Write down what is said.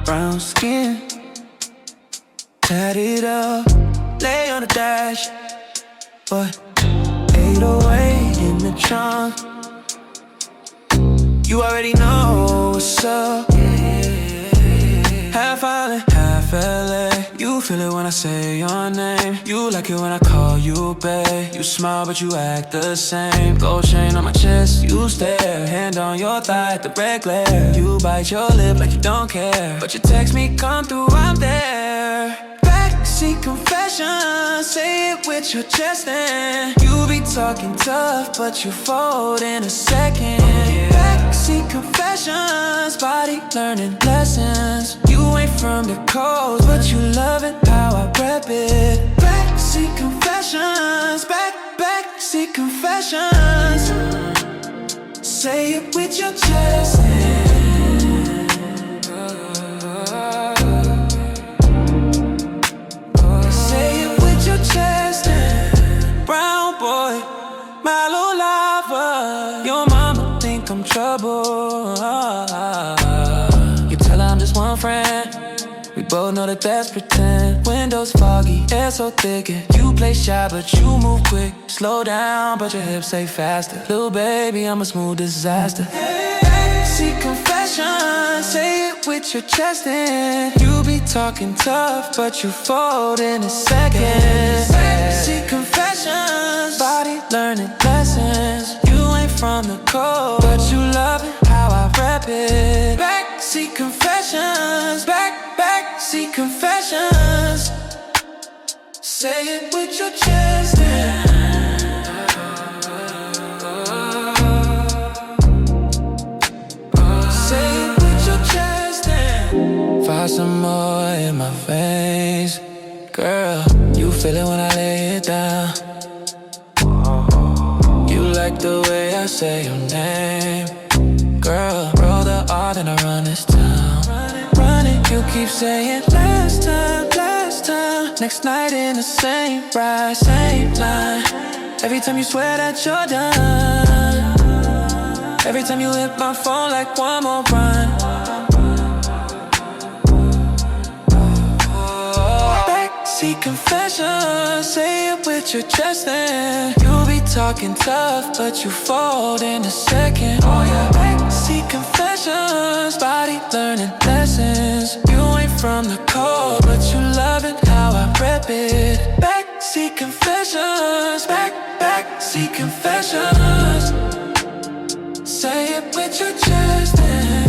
brown skin, tatted up, lay on the dash. But 808 in the trunk. You already know what's up. Half island, half LA. You feel it when I say your name. You like it when I call you babe. You smile but you act the same. Gold chain on my chest, you stare. Hand on your thigh at the red glare. You bite your lip like you don't care, but you text me, come through, I'm there. Backseat confession, say it with your chest and you be talking tough, but you fold in a second. Backseat confessions, body learning lessons. You ain't from the coast, but you love it how I rep it. Backseat confessions, backseat confessions. Say it with your chest and say it with your chest and brown boy, Malo lover. Your mama think I'm trouble. You tell her I'm just one friend. We both know that that's pretend. Windows foggy, air so thick, and you play shy but you move quick. Slow down but your hips say faster. Little baby, I'm a smooth disaster. Backseat confession, say it with your chest and you be talking tough but you fold in a second. Backseat confessions, body learning lessons. You ain't from the coast, but you love it how I rap it. Backseat confessions, backseat confessions. Say it with your chest and say it with your chest and find some more in my face. Girl, you feel it when I lay it down. You like the way I say your name. Girl, roll the R and I run this town. Run it, you keep saying last time, last time. Next night in the same ride, same line. Every time you swear that you're done. Every time you hit my phone like one more run. Backseat confession, say it with your chest and you be talking tough but you fold in a second. Oh yeah. Backseat confessions, body learning lessons. You ain't from the cold, but you love it how I rep it. Backseat confessions, backseat confessions. Say it with your chest and